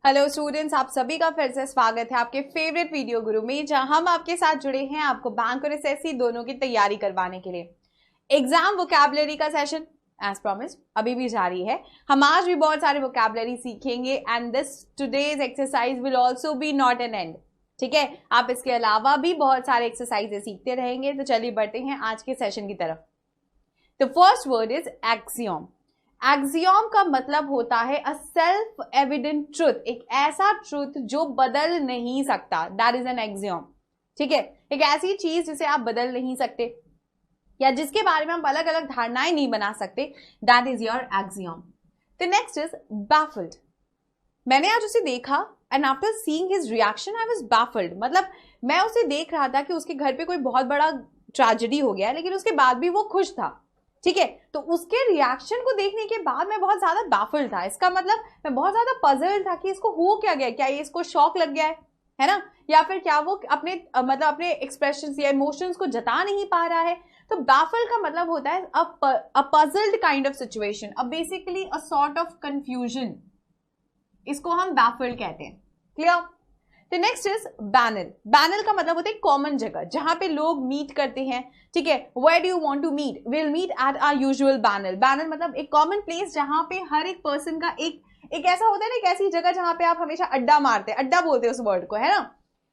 Hello students, आप सभी का फिर से स्वागत है आपके फेवरेट वीडियो गुरु में, जहां हम आपके साथ जुड़े हैं आपको बैंक और एसएससी दोनों की तैयारी करवाने के लिए। एग्जाम वोकैबुलरी का सेशन एज प्रॉमिस अभी भी जारी है। हम आज भी बहुत सारे वोकैबुलरी सीखेंगे and this today's exercise will also be not an and. ठीक है, आप इसके अलावा भी बहुत सारे एक्सरसाइजेस सीखते रहेंगे। तो चलिए बढ़ते हैं आज के सेशन की तरफ। The first word is axiom. Axiom का मतलब होता है अ सेल्फ एविडेंट ट्रुथ, एक ऐसा ट्रुथ जो बदल नहीं सकता। That is an axiom. ठीक है, एक ऐसी चीज जिसे आप बदल नहीं सकते या जिसके बारे में हम अलग अलग धारणाएं नहीं बना सकते, that is your axiom. The next is baffled. मैंने आज उसे देखा and after seeing his reaction I was baffled. मतलब मैं उसे देख रहा था कि उसके घर पे कोई बहुत बड़ा ट्रेजेडी हो गया है, लेकिन उसके बाद भी वो खुश था। ठीक है, तो उसके रिएक्शन को देखने के बाद मैं बहुत ज्यादा बैफल्ड था। इसका मतलब मैं बहुत ज्यादा पजल था कि इसको हो क्या गया, क्या ये इसको शॉक लग गया है ना, या फिर क्या वो अपने मतलब अपने एक्सप्रेशंस या इमोशंस को जता नहीं पा रहा है। तो बैफल्ड का मतलब होता है a puzzled kind of situation, a basically a sort of confusion. इसको हम बैफल्ड कहते हैं। Clear? The next is banal. Banal का मतलब होता है कॉमन जगह जहां पे लोग मीट करते हैं। ठीक है, where do you want to meet? We'll meet at our usual banal. Banal मतलब एक कॉमन प्लेस जहां पे हर एक पर्सन का एक ऐसा होता है ना, एक ऐसी जगह जहां पे आप हमेशा अड्डा मारते हैं, अड्डा बोलते हैं उस वर्ड को, है ना,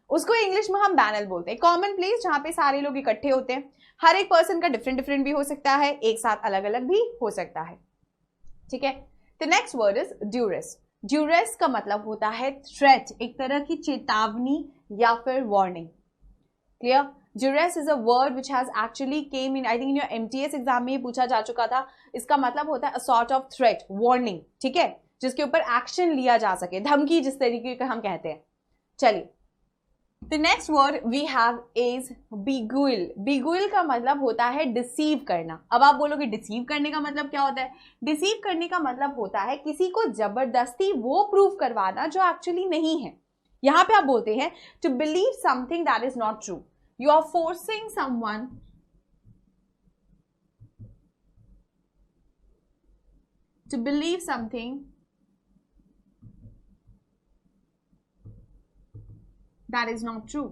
उसको इंग्लिश में हम बैनल बोलते हैं। कॉमन प्लेस जहां पे सारे लोग इकट्ठे होते हैं। हर एक पर्सन का डिफरेंट डिफरेंट भी हो सकता है, एक साथ अलग अलग भी हो सकता है। ठीक है, the next word is duress. Duress का मतलब होता है थ्रेट, एक तरह की चेतावनी या फिर warning. Clear? Duress is a word which has actually came in, I think in your MTS exam में ये पूछा जा चुका था। इसका मतलब होता है अ सॉर्ट ऑफ थ्रेट, वार्निंग। ठीक है, जिसके ऊपर एक्शन लिया जा सके, धमकी जिस तरीके का हम कहते हैं। चलिए, The next word we have is beguile। beguile का मतलब होता है डिसीव करना। अब आप बोलोगे डिसीव करने का मतलब क्या होता है? डिसीव करने का मतलब होता है किसी को जबरदस्ती वो प्रूव करवाना जो एक्चुअली नहीं है। यहां पे आप बोलते हैं to believe something that is not true. You are forcing someone to believe something that is not true.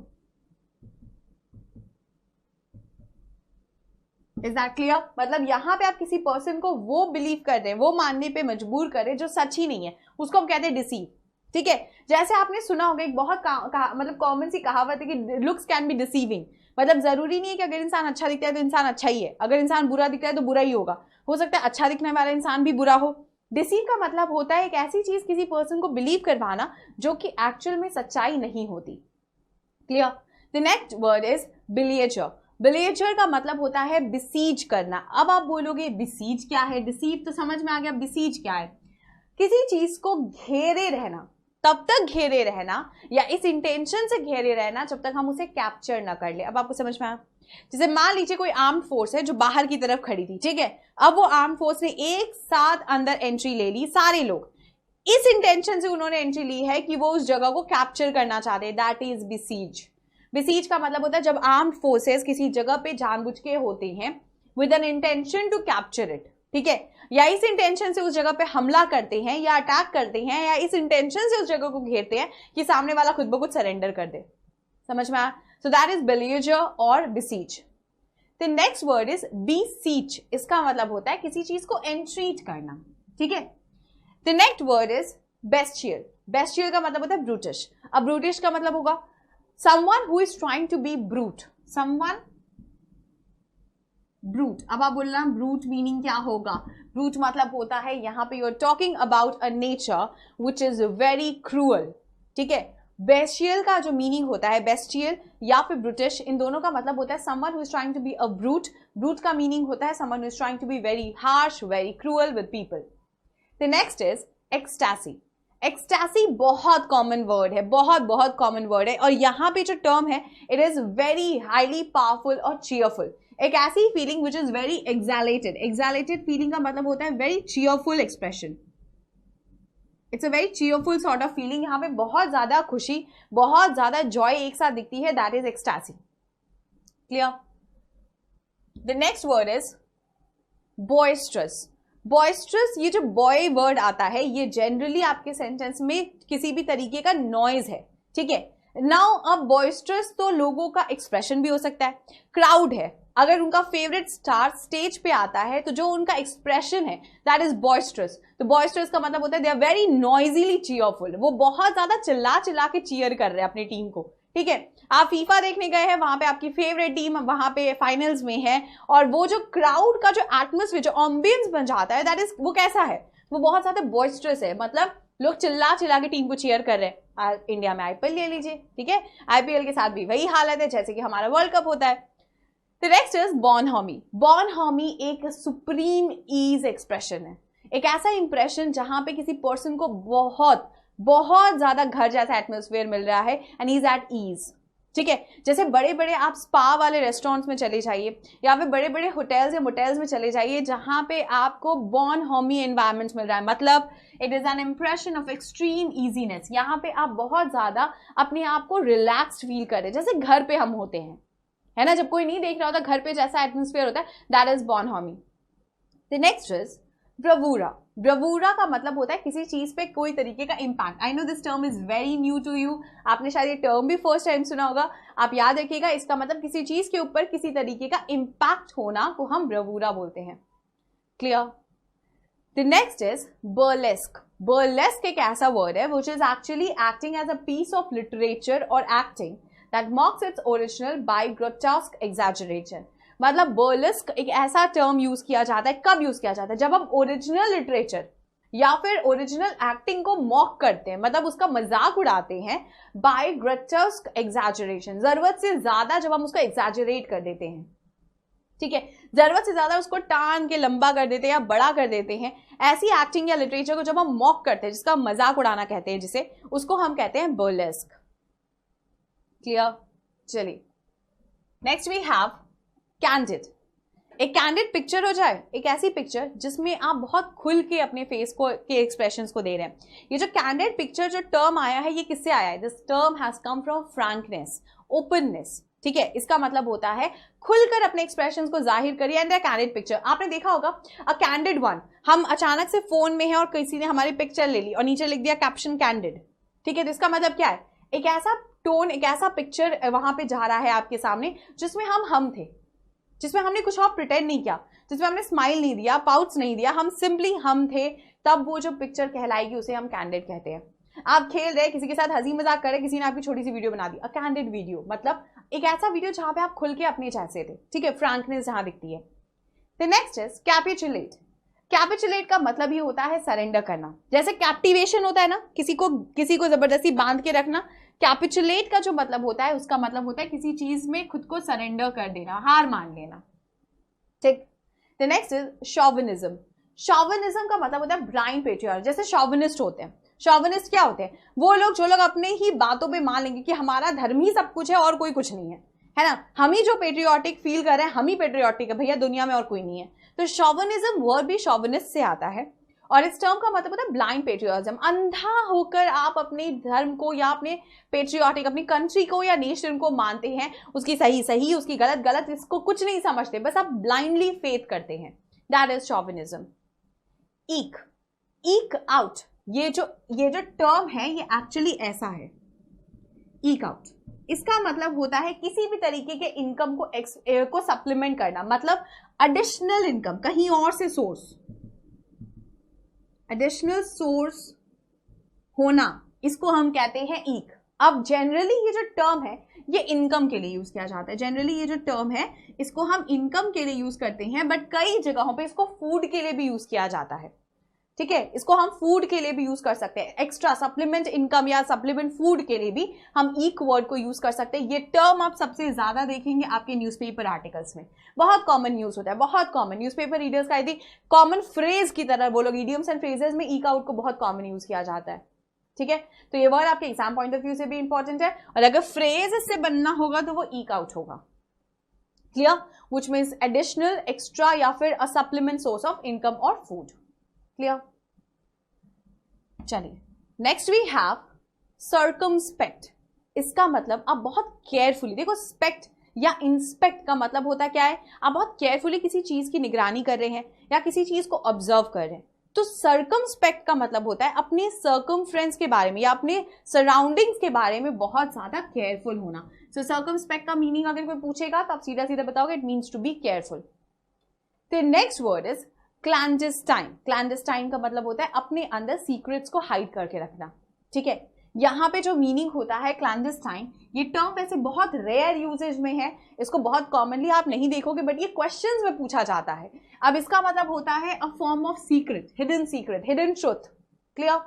Is that clear? मतलब यहां पे आप किसी पर्सन को वो बिलीव कर रहे हैं, वो मानने पे मजबूर कर रहे हैं जो सच ही नहीं है, उसको हम कहते हैं डिसीव। ठीक है, जैसे आपने सुना होगा एक बहुत मतलब कॉमन सी कहावत है कि लुक्स कैन बी डिसीविंग। मतलब जरूरी नहीं है कि अगर इंसान अच्छा दिखता है तो इंसान अच्छा ही है, अगर इंसान बुरा दिखता है तो बुरा ही होगा। हो सकता है अच्छा दिखने वाला इंसान भी बुरा हो। डिसीव का मतलब होता है एक ऐसी चीज किसी पर्सन को बिलीव करवाना जो कि एक्चुअल में सच्चाई नहीं होती। Clear? The next word is beleaguer. Beleaguer का मतलब होता है बिसीज करना। अब आप बोलोगे बिसीज क्या है? डिसीव तो समझ में आ गया, बिसीज क्या है? किसी चीज को घेरे रहना, तब तक घेरे रहना या इस इंटेंशन से घेरे रहना जब तक हम उसे कैप्चर ना कर ले। अब आपको समझ में आया? जैसे मान लीजिए कोई आर्म्ड फोर्स है जो बाहर की तरफ खड़ी थी। ठीक है, अब वो आर्म्ड फोर्स ने एक साथ अंदर एंट्री ले ली, सारे लोग इस इंटेंशन से उन्होंने एंट्री ली है कि वो उस जगह को कैप्चर करना चाहते हैं। That is बिसीज। बिसीज का मतलब होता है जब आर्म्ड फोर्सेस किसी जगह पे जानबूझ के होते हैं with an intention to capture it. ठीक है, या इस इंटेंशन से उस जगह पे हमला करते हैं या अटैक करते हैं, या इस इंटेंशन से उस जगह को घेरते हैं कि सामने वाला खुद ब खुद सरेंडर कर दे। समझ में आया? सो दैट इज बिलीजर और besiege. The next word is beseech. इसका मतलब होता है किसी चीज को एंट्रीट करना। ठीक है, the next word is bestial. Bestial का मतलब होता है ब्रूटिश। अब ब्रूटिश का मतलब होगा someone who is trying to be brute, someone brute। अब आप बोलना brute मीनिंग क्या होगा? brute मतलब होता है यहां पे you're talking about a nature which is very cruel। ठीक है, bestial का जो मीनिंग होता है, bestial या फिर brutish, इन दोनों का मतलब होता है someone who is trying to be a brute। brute का मीनिंग होता है someone who is trying to be very harsh, very cruel with people। The next is ecstasy। Ecstasy बहुत कॉमन वर्ड है, बहुत बहुत कॉमन वर्ड है, और यहां पे जो टर्म है it is very highly powerful और चीयरफुल। एक ऐसी feeling which is very exalted. Exalted feeling का मतलब होता है very cheerful expression. It's a very cheerful sort of feeling. यहां पे बहुत ज्यादा खुशी, बहुत ज्यादा जॉय एक साथ दिखती है। That is ecstasy. Clear? The next word is boisterous. Boisterous, ये जो बॉय वर्ड आता है ये जनरली आपके सेंटेंस में किसी भी तरीके का नॉइज है, ठीक है। नाउ अब बॉयस्ट्रस तो लोगों का एक्सप्रेशन भी हो सकता है, क्राउड है, अगर उनका फेवरेट स्टार स्टेज पे आता है तो जो उनका एक्सप्रेशन है दैट इज बॉयस्ट्रस। तो बॉयस्ट्रस का मतलब होता है दे आर वेरी नॉइजीली चीयरफुल, वो बहुत ज्यादा चिल्ला चिल्ला के चीयर कर रहे हैं अपनी टीम को, ठीक है। आप फीफा देखने गए हैं, वहां पे आपकी फेवरेट टीम वहां पे फाइनल्स में है, और वो जो क्राउड का जो एटमोस्फेयर, जो एम्बियंस बन जाता है दैट इज, वो कैसा है, वो बहुत ज्यादा बॉयस्ट्रस है, मतलब लोग चिल्ला चिल्ला के टीम को चीयर कर रहे हैं। इंडिया में आईपीएल ले लीजिए, ठीक है, आईपीएल के साथ भी वही हालत है जैसे कि हमारा वर्ल्ड कप होता है। The next is bonhomie. Bonhomie एक सुप्रीम ईज एक्सप्रेशन है, एक ऐसा इंप्रेशन जहां पे किसी पर्सन को बहुत बहुत ज्यादा घर जैसा एटमोस्फेयर मिल रहा है एंड इज एट ईज, ठीक है। जैसे बड़े बड़े आप स्पा वाले रेस्टोरेंट्स में चले जाइए या फिर बड़े बड़े होटल्स या मोटेल्स में चले जाइए जहां पे आपको bonhomie एनवायरमेंट मिल रहा है, मतलब it is an impression of extreme easiness. यहाँ पे आप बहुत ज्यादा अपने आप को रिलैक्स्ड फील कर रहे हैं, जैसे घर पे हम होते हैं, है ना, जब कोई नहीं देख रहा होता घर पे जैसा एटमोस्फेयर होता है, that is bonhomie। The next is bravura. Bravura का मतलब होता है किसी चीज पे कोई तरीके का impact. I know this term is very new to you, आपने शायद ये टर्म भी फर्स्ट टाइम सुना होगा, आप याद रखिएगा, इसका मतलब किसी चीज के ऊपर किसी तरीके का इंपैक्ट होना को हम ब्रवूरा बोलते हैं, clear. The next is burlesque. Burlesque एक ऐसा वर्ड है which is actually acting as a piece of literature और acting that mocks its original by grotesque exaggeration। मतलब बर्लेस्क एक ऐसा टर्म यूज किया जाता है, कब यूज किया जाता है, जब हम ओरिजिनल लिटरेचर या फिर ओरिजिनल एक्टिंग को मॉक करते हैं, मतलब उसका मजाक उड़ाते हैं, बाय ग्रोटेस्क एग्जैजरेशन, जरूरत से ज्यादा जब हम उसको एग्जैजरेट कर देते हैं, ठीक है, जरूरत से ज्यादा उसको टान के लंबा कर देते हैं या बड़ा कर देते हैं, ऐसी एक्टिंग या लिटरेचर को जब हम मॉक करते हैं, जिसका मजाक उड़ाना कहते हैं जिसे, उसको हम कहते हैं बर्लेस्क, क्लियर। चलिए नेक्स्ट वी हैव कैंडिड। एक कैंडिड पिक्चर हो जाए, एक ऐसी पिक्चर जिसमें आप बहुत खुल के अपने फेस को के एक्सप्रेशंस को दे रहे हैं। ये जो कैंडिड पिक्चर जो टर्म आया है ये किससे आया है, this term has come from frankness, openness, ठीक है। इसका मतलब होता है खुलकर अपने एक्सप्रेशंस को जाहिर करिए एंड कैंडिड पिक्चर। आपने देखा होगा अ कैंडिड वन, हम अचानक से फोन में है और किसी ने हमारी पिक्चर ले ली और नीचे लिख दिया कैप्शन कैंडिड, ठीक है, तो इसका मतलब क्या है, एक ऐसा टोन, एक ऐसा पिक्चर वहां पे जा रहा है आपके सामने जिसमें हम थे, जिसमें हमने कुछ और प्रिटेंड नहीं किया, जिसमें हमने स्माइल नहीं दिया, पाउट्स नहीं दिया, हम सिंपली हम थे, तब वो जो पिक्चर कहलाएगी उसे हम कैंडिड कहते हैं। आप खेल रहे, किसी के साथ हंसी मजाक कर रहे, किसी ने आपकी छोटी सी वीडियो बना दी, अ कैंडिड वीडियो, मतलब एक ऐसा वीडियो जहां पे आप खुल के अपने जैसे थे, ठीक है, फ्रैंकनेस जहां दिखती है। The next is capitulate. Capitulate का मतलब ही होता है सरेंडर करना, जैसे कैप्टिवेशन होता है ना, किसी को जबरदस्ती बांध के रखना। कैपिचुलेट का जो मतलब होता है उसका मतलब होता है किसी चीज में खुद को सरेंडर कर देना, हार मान लेना, ठीक। The next is chauvinism. Chauvinism का मतलब होता है ब्लाइंड पेट्रियट, जैसे शॉविनिस्ट होते हैं। शॉविनिस्ट क्या होते हैं, वो लोग जो लोग अपने ही बातों पे मान लेंगे कि हमारा धर्म ही सब कुछ है और कोई कुछ नहीं है ना, हम ही जो पेट्रियोटिक फील कर रहे हैं, हम ही पेट्रियोटिक है भैया, दुनिया में और कोई नहीं है। तो शॉविनिज्म वर्ड भी शॉविनिस्ट से आता है और इस टर्म का मतलब होता है ब्लाइंड पेट्रियटिज्म, अंधा होकर आप अपने धर्म को या अपने पेट्रियोटिक, अपनी कंट्री को या नेशन को मानते हैं, उसकी सही सही, उसकी गलत गलत, इसको कुछ नहीं समझते, बस आप ब्लाइंडली फेथ करते हैं, that is chauvinism. Eke, eke out, ये जो टर्म है ये एक्चुअली ऐसा है, ईक आउट, इसका मतलब होता है किसी भी तरीके के इनकम को सप्लीमेंट करना, मतलब एडिशनल इनकम, कहीं और से सोर्स, एडिशनल सोर्स होना, इसको हम कहते हैं ईक। अब जनरली ये जो टर्म है ये इनकम के लिए यूज किया जाता है, जनरली ये जो टर्म है इसको हम इनकम के लिए यूज करते हैं, बट कई जगहों पे इसको फूड के लिए भी यूज किया जाता है, ठीक है, इसको हम फूड के लिए भी यूज कर सकते हैं, एक्स्ट्रा सप्लीमेंट इनकम या सप्लीमेंट फूड के लिए भी हम ईक वर्ड को यूज कर सकते हैं। ये टर्म आप सबसे ज्यादा देखेंगे आपके न्यूज़पेपर आर्टिकल्स में, बहुत कॉमन यूज होता है, बहुत कॉमन, न्यूज़पेपर रीडर्स का यदि कॉमन फ्रेज की तरह बोलोगे, इडियम्स एंड फ्रेजेस में ईक आउट को बहुत कॉमन यूज किया जाता है, ठीक है। तो ये वर्ड आपके एग्जाम पॉइंट ऑफ व्यू से भी इंपॉर्टेंट है, और अगर फ्रेज इससे बनना होगा तो वो ईक आउट होगा, clear, which means additional, extra या फिर a supplement source of income और फूड, क्लियर। चलिए नेक्स्ट वी हैव सर्कमस्पेक्ट। इसका मतलब आप बहुत केयरफुली देखो, स्पेक्ट या इंस्पेक्ट का मतलब होता है क्या है, आप बहुत केयरफुली किसी चीज की निगरानी कर रहे हैं या किसी चीज को ऑब्जर्व कर रहे हैं। तो सर्कमस्पेक्ट का मतलब होता है अपने सर्कमफ्रेंस के बारे में या अपने सराउंडिंग्स के बारे में बहुत ज्यादा केयरफुल होना। सो सर्कमस्पेक्ट का मीनिंग अगर कोई पूछेगा तो आप सीधा सीधा बताओगे it means to be careful. The next word is clandestine. Clandestine का मतलब होता है अपने अंदर सीक्रेट्स को हाइड करके रखना। ठीक है, यहाँ पे जो मीनिंग होता है क्लैंडस्टाइन, ये टर्म वैसे बहुत रेयर यूजेज में है, इसको बहुत कॉमनली आप नहीं देखोगे, बट ये क्वेश्चंस में पूछा जाता है। अब इसका मतलब होता है a form of secret, hidden truth. Clear?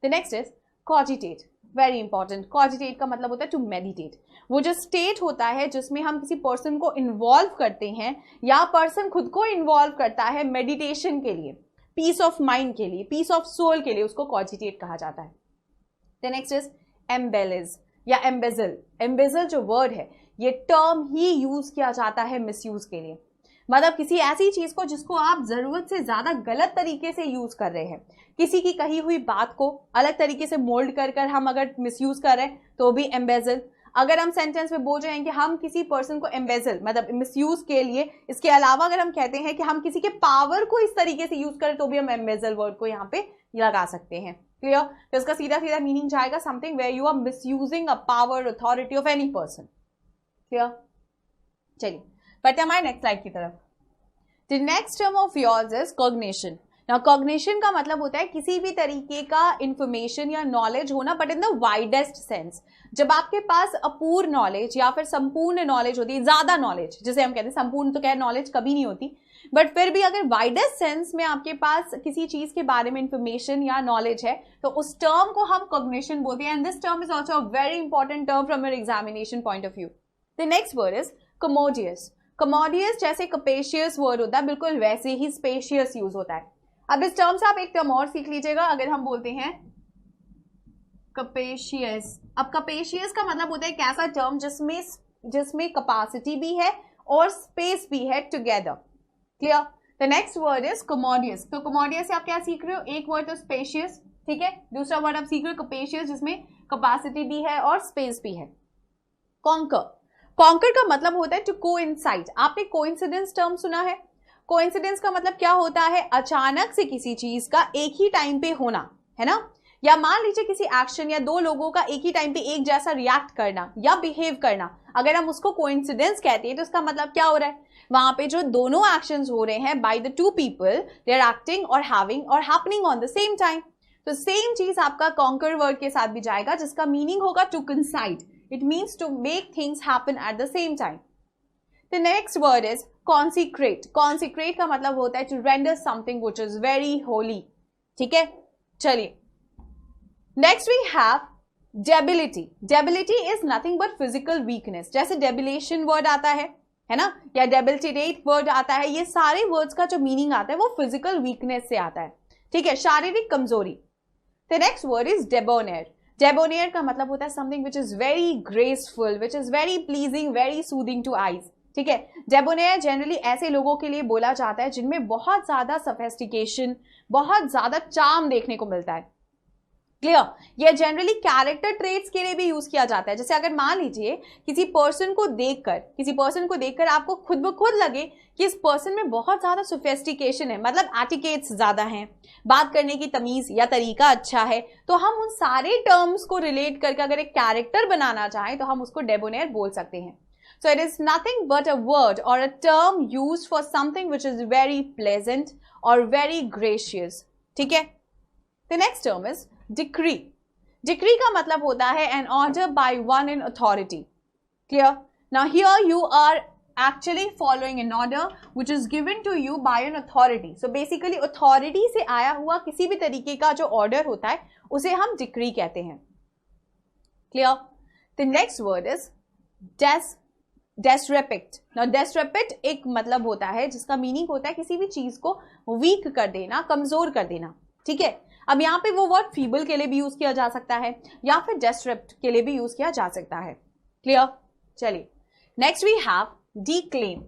The next is cogitate, very important. Cogitate का मतलब होता है टू मेडिटेट। वो जो स्टेट होता है जिसमें हम किसी पर्सन को इन्वॉल्व करते हैं या पर्सन खुद को इन्वॉल्व करता है मेडिटेशन के लिए, पीस ऑफ माइंड के लिए, पीस ऑफ सोल के लिए, उसको कॉजिटेट कहा जाता है। The next is embellish या embezzle। embezzle जो वर्ड है ये टर्म ही यूज किया जाता है मिसयूज के लिए, मतलब किसी ऐसी चीज को जिसको आप जरूरत से ज्यादा गलत तरीके से यूज कर रहे हैं। किसी की कही हुई बात को अलग तरीके से मोल्ड कर कर हम अगर मिसयूज कर रहे हैं तो भी embezzle। अगर हम सेंटेंस में बोल रहे हैं कि हम किसी पर्सन को embezzle मतलब मिसयूज के लिए, इसके अलावा अगर हम कहते हैं कि हम किसी के पावर को इस तरीके से यूज करें तो भी हम embezzle वर्ड को यहाँ पे लगा सकते हैं। क्लियर? तो इसका सीधा सीधा मीनिंग जाएगा something where you are misusing a power, authority of any person. Clear? चलिए बढ़ते हैं हमारे नेक्स्ट स्लाइड की तरफ। The next term of yours is cognition. Now cognition का मतलब होता है किसी भी तरीके का इंफॉर्मेशन या नॉलेज होना, but in the widest sense. जब आपके पास अपूर्ण नॉलेज या फिर संपूर्ण नॉलेज होती है, ज्यादा नॉलेज जिसे हम कहते हैं, संपूर्ण तो क्या नॉलेज कभी नहीं होती, बट फिर भी अगर वाइडेस्ट सेंस में आपके पास किसी चीज के बारे में इंफॉर्मेशन या नॉलेज है तो उस टर्म को हम कॉग्निशन बोलते हैं। And this term is also a very important term from your examination point of view. The next word is commodious. Commodious जैसे कपेशियस वर्ड होता है, बिल्कुल वैसे ही स्पेशियस यूज होता है। अब इस टर्म से आप एक टर्म और सीख लीजिएगा, अगर हम बोलते हैं कपेशियस। अब कपेशियस का मतलब होता है एक ऐसा टर्म जिसमें कैपेसिटी भी है और स्पेस भी है together. Clear? The next word is commodious. तो कमोडियस से आप क्या सीख रहे हो? एक वर्ड तो स्पेशियस, ठीक है, दूसरा वर्ड आप सीख रहे हो कपेशियस जिसमें कैपेसिटी भी है और स्पेस भी है। कॉन्कर। कॉन्कर का मतलब होता है टू कोइंसाइड। आपने कोइंसिडेंस टर्म सुना है? कोइंसिडेंस का मतलब क्या होता है? अचानक से किसी चीज का एक ही टाइम पे होना, है ना? या मान लीजिए किसी एक्शन या दो लोगों का एक ही टाइम पे एक जैसा रिएक्ट करना या बिहेव करना, अगर हम उसको कोइंसिडेंस कहते हैं तो इसका मतलब क्या हो रहा है? वहां पे जो दोनों एक्शंस हो रहे हैं by the two people, they are acting और हैविंग और happening on the same time. तो सेम चीज आपका कॉन्कर वर्ड के साथ भी जाएगा जिसका मीनिंग होगा to coincide. It means to make things happen at the same time. The next word is consecrate. Consecrate का मतलब होता है to render something which is very holy. ठीक है, चलिए next we have debility. Debility is nothing but physical weakness. जैसे debilitation word आता है ना, या डेबिलिटेट वर्ड आता है, ये सारे वर्ड्स का जो मीनिंग आता है वो फिजिकल वीकनेस से आता है। ठीक है, शारीरिक कमजोरी। The next word is debonair. Debonair का मतलब होता है something which is very graceful, which is very pleasing, very soothing to eyes. ठीक है, डेबोनेयर जनरली ऐसे लोगों के लिए बोला जाता है जिनमें बहुत ज्यादा सोफिस्टिकेशन, बहुत ज्यादा चार्म देखने को मिलता है। क्लियर? ये जनरली कैरेक्टर ट्रेट्स के लिए भी यूज किया जाता है। जैसे अगर मान लीजिए किसी पर्सन को देखकर आपको खुद ब खुद लगे कि इस पर्सन में बहुत ज्यादा सोफिस्टिकेशन है, मतलब एटिकेट्स ज्यादा हैं, बात करने की तमीज या तरीका अच्छा है, तो हम उन सारे टर्म्स को रिलेट करके अगर एक कैरेक्टर बनाना चाहें तो हम उसको डेबोनेयर बोल सकते हैं। So it is nothing but a word or a term used for something which is very pleasant or very gracious. ठीक है? The next term is decree. Decree का मतलब होता है an order by one in authority. Clear? Now here you are actually following an order which is given to you by an authority. So basically authority से आया हुआ किसी भी तरीके का जो order होता है उसे हम decree कहते हैं. Clear? The next word is disrespect. Now disrespect एक मतलब होता है जिसका मीनिंग होता है किसी भी चीज को वीक कर देना, कमजोर कर देना. ठीक है, अब यहाँ पे वो वर्ड फीबल के लिए भी यूज किया जा सकता है या फिर डिसरेप्ट के लिए भी यूज किया जा सकता है. क्लियर? चलिए नेक्स्ट वी हैव डिक्लेम.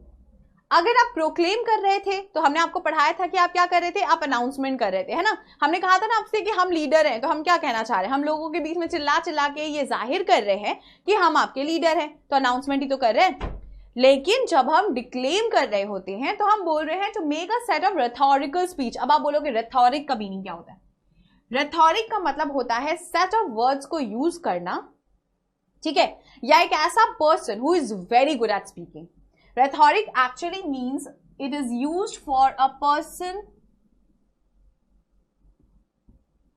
अगर आप प्रोक्लेम कर रहे थे तो हमने आपको पढ़ाया था कि आप क्या कर रहे थे, आप अनाउंसमेंट कर रहे थे, है ना. हमने कहा था ना आपसे कि हम लीडर हैं, तो हम क्या कहना चाह रहे हैं, हम लोगों के बीच में चिल्ला चिल्ला के ये जाहिर कर रहे हैं कि हम आपके लीडर हैं, तो अनाउंसमेंट ही तो कर रहे हैं. लेकिन जब हम डिक्लेम कर रहे होते हैं तो हम बोल रहे हैं to make a set of rhetorical speech. अब आप बोलोगे रेथोरिक का मीनिंग क्या होता है? रेथोरिक का मतलब होता है सेट ऑफ वर्ड्स को यूज करना, ठीक है, या एक ऐसा person who is very good at speaking. Rhetoric actually means it is used for a person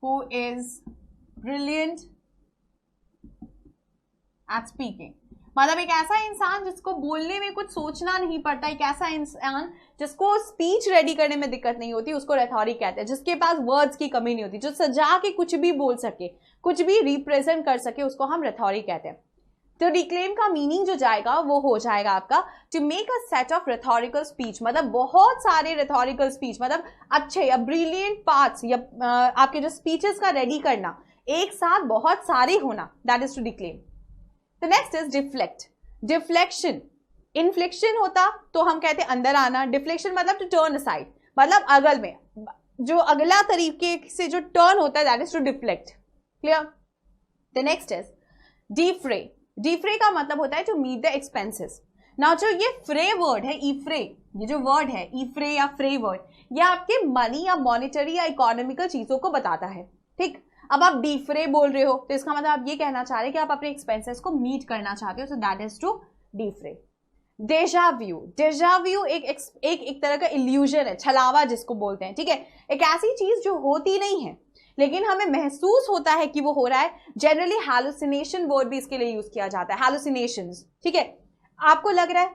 who is brilliant at speaking. मतलब एक ऐसा इंसान जिसको बोलने में कुछ सोचना नहीं पड़ता, एक ऐसा इंसान जिसको स्पीच रेडी करने में दिक्कत नहीं होती, उसको रेथोरिक कहते हैं। जिसके पास वर्ड्स की कमी नहीं होती, जो सजा के कुछ भी बोल सके, कुछ भी रिप्रेजेंट कर सके, उसको हम रेथोरिक कहते हैं। तो डिक्लेम का मीनिंग जो जाएगा वो हो जाएगा आपका to make a set of rhetorical speech, मतलब बहुत सारे रेथोरिकल स्पीच, मतलब अच्छे या ब्रिलियंट पार्ट्स या आपके जो स्पीचेस का रेडी करना, एक साथ बहुत सारे होना, that is to declaim. The next is deflect. Deflection. Inflection होता तो हम कहते हैं अंदर आना, deflection मतलब to turn aside, मतलब अगल में जो अगला तरीके से जो टर्न होता है that is to deflect. Clear? The next is defray. Defray का मतलब होता है to meet the expenses. Now जो ये fray word है, efray, ये जो word है efray या fray word, ये आपके money या monetary या economical चीजों को बताता है, ठीक। अब आप डिफ्रे बोल रहे हो तो इसका मतलब आप ये कहना चाह रहे हैं कि आप अपने एक्सपेंसेस को मीट करना चाहते हो, so that is to defray. Deja vu. Deja vu एक तरह का इल्यूजन है, छलावा जिसको बोलते हैं, ठीक है। एक ऐसी चीज जो होती नहीं है लेकिन हमें महसूस होता है कि वो हो रहा है। जनरली हैलुसिनेशन वर्ड भी इसके लिए यूज किया जाता है, हैलुसिनेशंस, ठीक है। आपको लग रहा है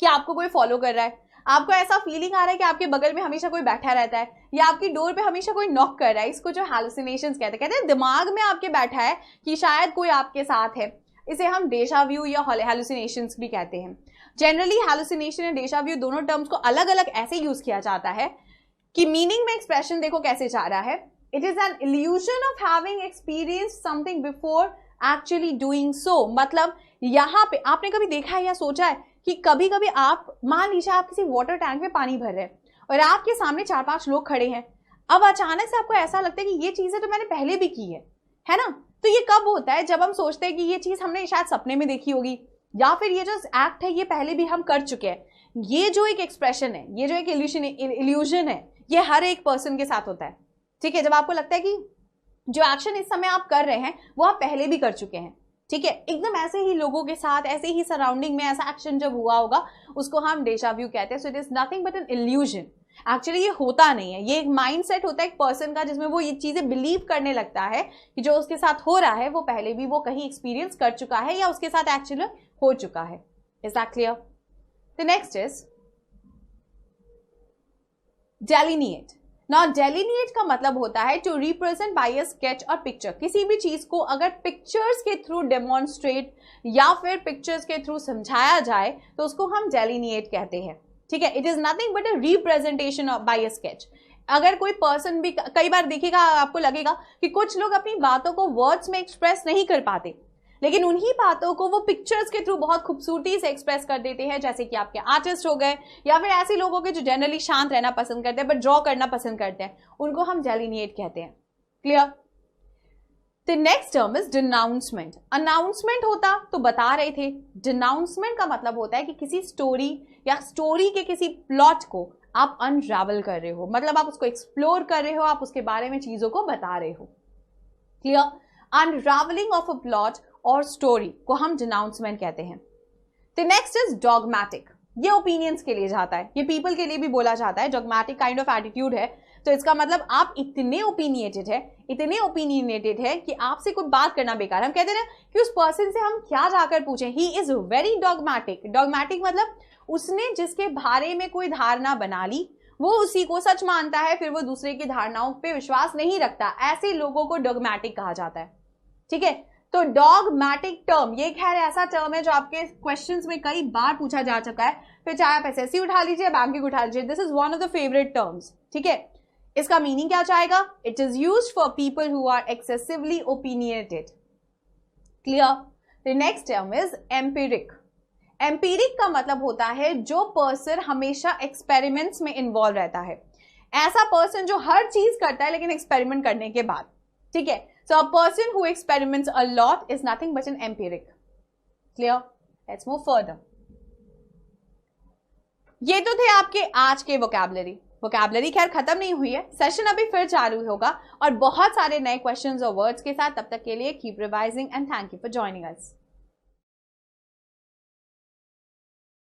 कि आपको कोई फॉलो कर रहा है, आपको ऐसा फीलिंग आ रहा है कि आपके बगल में हमेशा कोई बैठा रहता है या आपकी डोर पे हमेशा कोई नॉक कर रहा है, इसको जो हैलुसिनेशंस कहते हैं दिमाग में आपके बैठा है कि शायद कोई आपके साथ है, इसे हम डेजा व्यू या हैलुसिनेशंस भी कहते हैं। जनरली हैलुसिनेशन या डेजा व्यू दोनों टर्म्स को अलग अलग ऐसे यूज किया जाता है कि मीनिंग में एक्सप्रेशन देखो कैसे जा रहा है। It is an illusion of having experience something before actually doing so. मतलब यहाँ पे आपने कभी देखा है या सोचा है कि कभी कभी आप मान लीजिए आप किसी वाटर टैंक में पानी भर रहे हैं और आपके सामने 4-5 लोग खड़े हैं, अब अचानक से आपको ऐसा लगता है कि ये चीजें तो मैंने पहले भी की है ना। तो ये कब होता है? जब हम सोचते हैं कि ये चीज हमने शायद सपने में देखी होगी या फिर ये जो एक्ट है ये पहले भी हम कर चुके हैं। ये जो एक एक्सप्रेशन है, ये जो एक इल्यूजन है, ये हर एक पर्सन के साथ होता है, ठीक है। जब आपको लगता है कि जो एक्शन इस समय आप कर रहे हैं वो आप पहले भी कर चुके हैं, ठीक है। एकदम ऐसे ही लोगों के साथ, ऐसे ही सराउंडिंग में ऐसा एक्शन जब हुआ होगा उसको हम डेजा व्यू कहते हैं। So it is nothing but an illusion. Actually ये होता नहीं है, ये एक माइंडसेट होता है एक पर्सन का जिसमें वो ये चीजें बिलीव करने लगता है कि जो उसके साथ हो रहा है वो पहले भी वो कहीं एक्सपीरियंस कर चुका है या उसके साथ एक्चुअली हो चुका है। Is that clear? The next is delineate. Now delineate का मतलब होता है to represent by a sketch और पिक्चर। किसी भी चीज को अगर पिक्चर्स के थ्रू डेमोन्स्ट्रेट या फिर पिक्चर्स के थ्रू समझाया जाए तो उसको हम डेलिनिएट कहते हैं, ठीक है। It is nothing but a representation bye a sketch. अगर कोई पर्सन भी, कई बार देखिएगा आपको लगेगा कि कुछ लोग अपनी बातों को वर्ड्स में एक्सप्रेस नहीं कर पाते, लेकिन उन्हीं बातों को वो पिक्चर्स के थ्रू बहुत खूबसूरती से एक्सप्रेस कर देते हैं, जैसे कि आपके आर्टिस्ट हो गए या फिर ऐसे लोगों के जो जनरली शांत रहना पसंद करते हैं बट ड्रॉ करना पसंद करते हैं, उनको हम डेलिनिएट कहते हैं। Clear? The next term is denouement. Announcement होता तो बता रहे थे, डिनाउंसमेंट का मतलब होता है कि किसी स्टोरी या स्टोरी के किसी प्लॉट को आप अनरावल कर रहे हो, मतलब आप उसको एक्सप्लोर कर रहे हो, आप उसके बारे में चीजों को बता रहे हो। Clear? Unravelling of a plot और स्टोरी को हम डिनाउंसमेंट कहते हैं। The next is dogmatic. ये ओपिनियंस के लिए जाता है, ये पीपल के लिए भी बोला जाता है। डॉगमैटिक काइंड ऑफ एटीट्यूड है, तो इसका मतलब आप इतने ओपिनियटेड है कि आपसे कोई बात करना बेकार। हम कहते हैं ना कि उस पर्सन से हम क्या जाकर पूछें, ही इज वेरी डॉगमैटिक। डॉगमैटिक मतलब उसने जिसके बारे में कोई धारणा बना ली वो उसी को सच मानता है, फिर वो दूसरे की धारणाओं पे विश्वास नहीं रखता। ऐसे लोगों को डॉगमैटिक कहा जाता है, ठीक है। तो डॉगमैटिक टर्म ये खैर ऐसा टर्म है जो आपके क्वेश्चंस में कई बार पूछा जा चुका है, फिर चाहे आप एसएससी उठा लीजिए, बैंकिंग उठा लीजिए, this is one of the favourite terms, ठीक है। इसका मीनिंग क्या जाएगा? It is used for people who are excessively opinionated. Clear? The next term is empiric. Empiric का मतलब होता है जो पर्सन हमेशा एक्सपेरिमेंट्स में इन्वॉल्व रहता है, ऐसा पर्सन जो हर चीज करता है लेकिन एक्सपेरिमेंट करने के बाद, ठीक है। So a person who experiments a lot is nothing but an empiric. Clear? Let's move further. ये तो थे आपके आज के वोकैबुलरी खैर खत्म नहीं हुई है, सेशन अभी फिर चालू होगा और बहुत सारे नए क्वेश्चंस और वर्ड्स के साथ। तब तक के लिए keep revising and thank you for joining us.